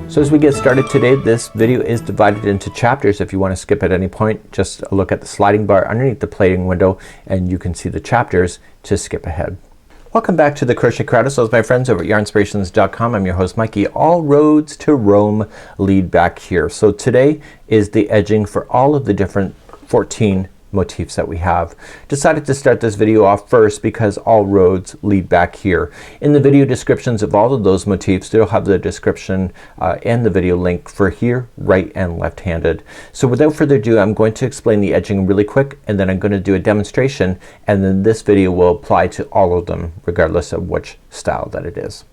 So as we get started today, this video is divided into chapters. If you want to skip at any point, just look at the sliding bar underneath the plating window and you can see the chapters to skip ahead. Welcome back to the Crochet Crowd. So my friends over at yarnspirations.com. I'm your host Mikey. All roads to Rome lead back here. So today is the edging for all of the different 14 motifs that we have. Decided to start this video off first because all roads lead back here. In the video descriptions of all of those motifs, they'll have the description and the video link for here, right and left handed. So without further ado, I'm going to explain the edging really quick and then I'm going to do a demonstration, and then this video will apply to all of them regardless of which style that it is.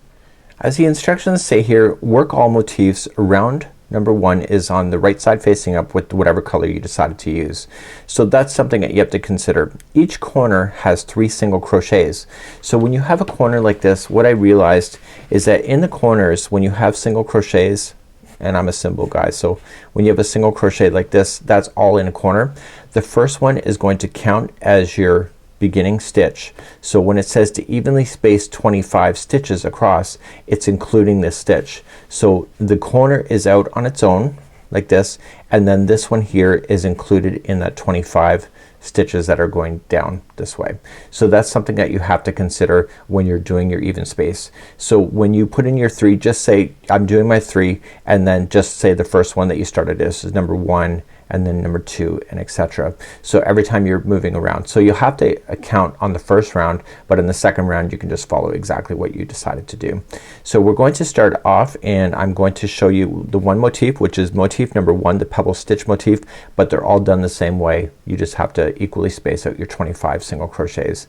As the instructions say here, work all motifs around. Number 1 is on the right side facing up with whatever color you decided to use. So that's something that you have to consider. Each corner has 3 single crochets. So when you have a corner like this, what I realized is that in the corners when you have single crochets, and I'm a symbol guy, so when you have a single crochet like this, that's all in a corner. The first one is going to count as your beginning stitch. So when it says to evenly space 25 stitches across, it's including this stitch. So the corner is out on its own like this, and then this one here is included in that 25 stitches that are going down this way. So that's something that you have to consider when you're doing your even space. So when you put in your 3, just say I'm doing my 3 and then just say the first one that you started is number 1 and then number 2 and etc. So every time you're moving around. So you'll have to count on the first round, but in the second round you can just follow exactly what you decided to do. So we're going to start off and I'm going to show you the one motif, which is motif number 1, the pebble stitch motif, but they're all done the same way. You just have to equally space out your 25 single crochets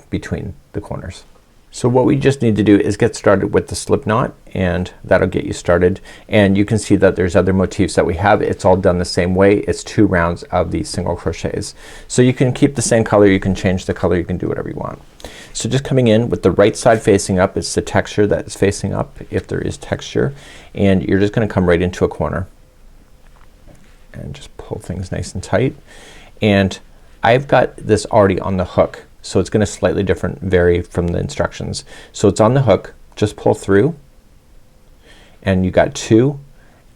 between the corners. So what we just need to do is get started with the slip knot, and that'll get you started. And you can see that there's other motifs that we have. It's all done the same way. It's 2 rounds of these single crochets. So you can keep the same color, you can change the color, you can do whatever you want. So just coming in with the right side facing up, it's the texture that is facing up if there is texture, and you're just gonna come right into a corner and just pull things nice and tight. And I've got this already on the hook, so it's gonna slightly vary from the instructions. So it's on the hook, just pull through and you got 2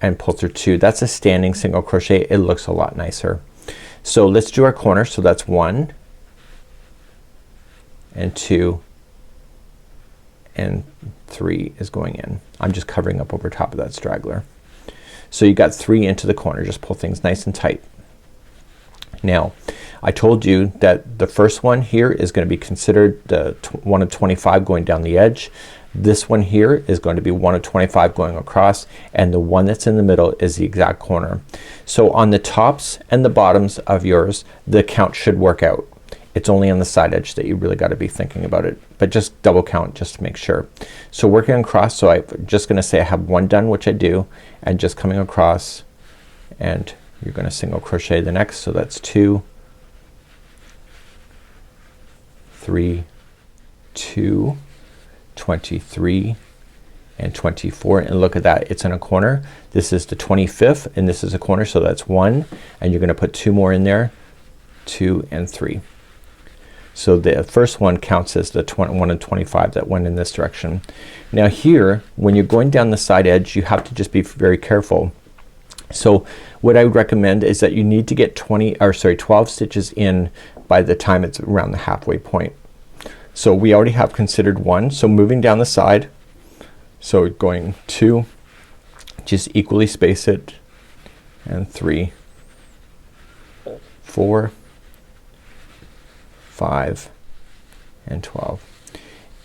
and pull through 2. That's a standing single crochet. It looks a lot nicer. So let's do our corner. So that's 1 and 2 and 3 is going in. I'm just covering up over top of that straggler. So you got 3 into the corner. Just pull things nice and tight. Now I told you that the first one here is going to be considered the 1 of 25 going down the edge. This one here is going to be 1 of 25 going across, and the one that's in the middle is the exact corner. So on the tops and the bottoms of yours, the count should work out. It's only on the side edge that you really got to be thinking about it, but just double count just to make sure. So working across, so I'm just gonna say I have 1 done, which I do, and just coming across, and you're gonna single crochet the next. So that's 2, 3, 2, 23 and 24, and look at that, it's in a corner. This is the 25th and this is a corner, so that's 1, and you're gonna put 2 more in there, 2 and 3. So the first one counts as the 1 and 25 that went in this direction. Now here when you're going down the side edge, you have to just be very careful. So what I would recommend is that you need to get 12 stitches in by the time it's around the halfway point. So we already have considered 1, so moving down the side, so going 2, just equally space it, and 3, 4, 5 and 12.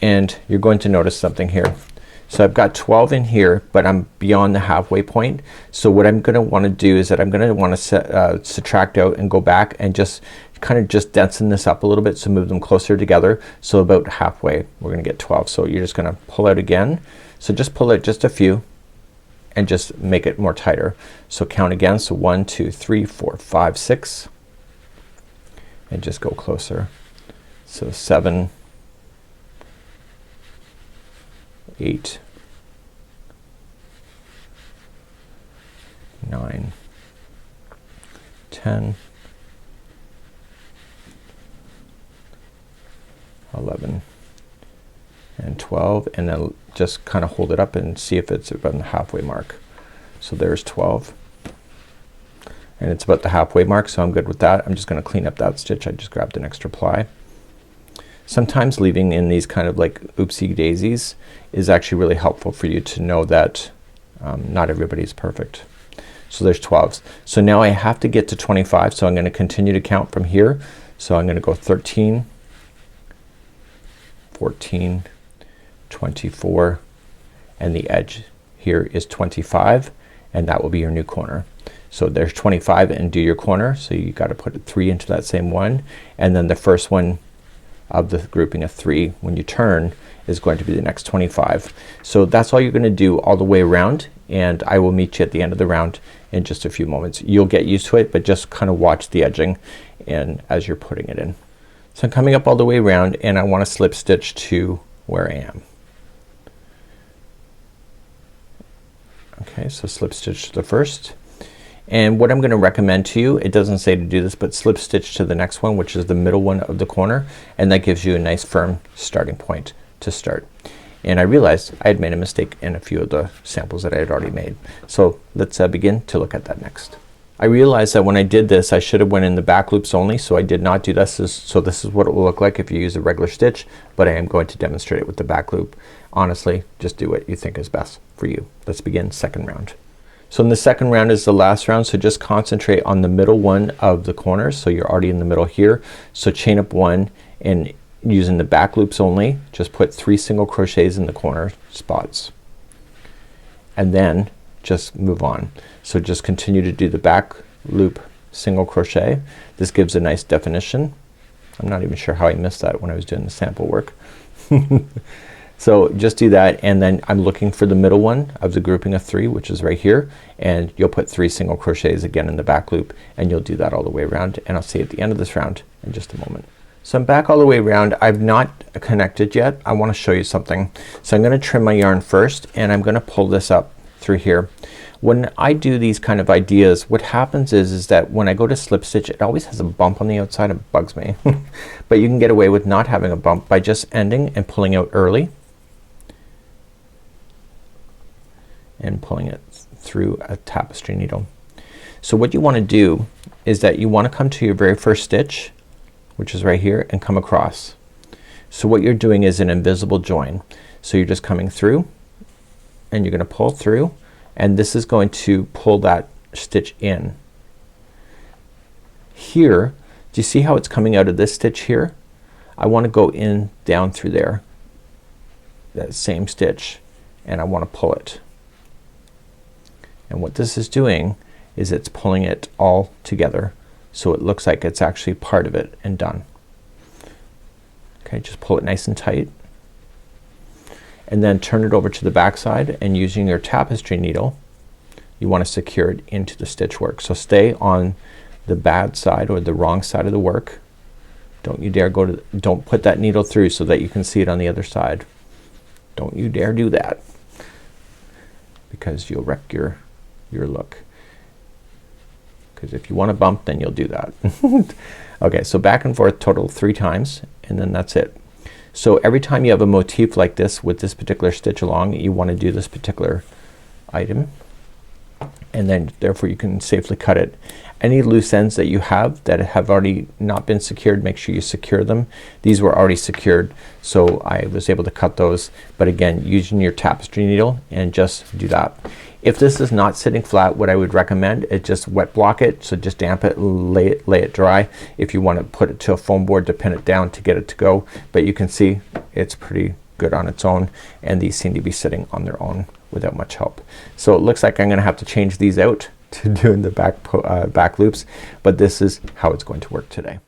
And you're going to notice something here. So I've got 12 in here, but I'm beyond the halfway point. So what I'm gonna want to do is that I'm gonna want to subtract out and go back and just kind of just densen this up a little bit, so move them closer together. So about halfway we're gonna get 12. So you're just gonna pull out again. So just pull out just a few and just make it more tighter. So count again. So 1, 2, 3, 4, 5, 6, and just go closer. So 7, 8, 9, 10, 11 and 12, and then just kind of hold it up and see if it's around the halfway mark. So there's 12. And it's about the halfway mark, so I'm good with that. I'm just gonna clean up that stitch. I just grabbed an extra ply. Sometimes leaving in these kind of like oopsie daisies is actually really helpful for you to know that not everybody's perfect. So there's 12s. So now I have to get to 25, so I'm gonna continue to count from here. So I'm gonna go 13, 14, 24, and the edge here is 25, and that will be your new corner. So there's 25 and do your corner. So you gotta put 3 into that same one, and then the first one of the grouping of 3 when you turn is going to be the next 25. So that's all you're gonna do all the way around, and I will meet you at the end of the round in just a few moments. You'll get used to it, but just kind of watch the edging and as you're putting it in. So I'm coming up all the way around, and I want to slip stitch to where I am. Okay, so slip stitch to the first. And what I'm gonna recommend to you, it doesn't say to do this, but slip stitch to the next one, which is the middle one of the corner, and that gives you a nice firm starting point to start. And I realized I had made a mistake in a few of the samples that I had already made. So let's begin to look at that next. I realized that when I did this I should have went in the back loops only, so I did not do this. So this is what it will look like if you use a regular stitch, but I am going to demonstrate it with the back loop. Honestly, just do what you think is best for you. Let's begin second round. So in the second round is the last round, so just concentrate on the middle one of the corners. So you're already in the middle here. So chain up 1, and using the back loops only, just put 3 single crochets in the corner spots. And then just move on. So just continue to do the back loop single crochet. This gives a nice definition. I'm not even sure how I missed that when I was doing the sample work. So just do that, and then I'm looking for the middle one of the grouping of 3, which is right here, and you'll put 3 single crochets again in the back loop, and you'll do that all the way around, and I'll see you at the end of this round in just a moment. So I'm back all the way around. I've not connected yet. I want to show you something. So I'm gonna trim my yarn first, and I'm gonna pull this up through here. When I do these kind of ideas, what happens is that when I go to slip stitch, it always has a bump on the outside. It bugs me. But you can get away with not having a bump by just ending and pulling out early and pulling it through a tapestry needle. So what you want to do is that you want to come to your very first stitch, which is right here, and come across. So what you're doing is an invisible join. So you're just coming through, and you're gonna pull through, and this is going to pull that stitch in. Here, do you see how it's coming out of this stitch here? I want to go in down through there, that same stitch, and I want to pull it. And what this is doing is it's pulling it all together, so it looks like it's actually part of it and done. Okay, just pull it nice and tight, and then turn it over to the back side, and using your tapestry needle you want to secure it into the stitch work. So stay on the bad side or the wrong side of the work. Don't you dare go to, don't put that needle through so that you can see it on the other side. Don't you dare do that, because you'll wreck your look. Because if you want to bump, then you'll do that. Okay, so back and forth total 3 times, and then that's it. So every time you have a motif like this with this particular stitch along, you want to do this particular item, and then therefore you can safely cut it. Any loose ends that you have that have already not been secured, make sure you secure them. These were already secured, so I was able to cut those, but again using your tapestry needle and just do that. If this is not sitting flat, what I would recommend is just wet block it. So just damp it, lay it dry. If you want to put it to a foam board to pin it down to get it to go, but you can see it's pretty good on its own, and these seem to be sitting on their own without much help. So it looks like I'm gonna have to change these out to doing the back loops, but this is how it's going to work today.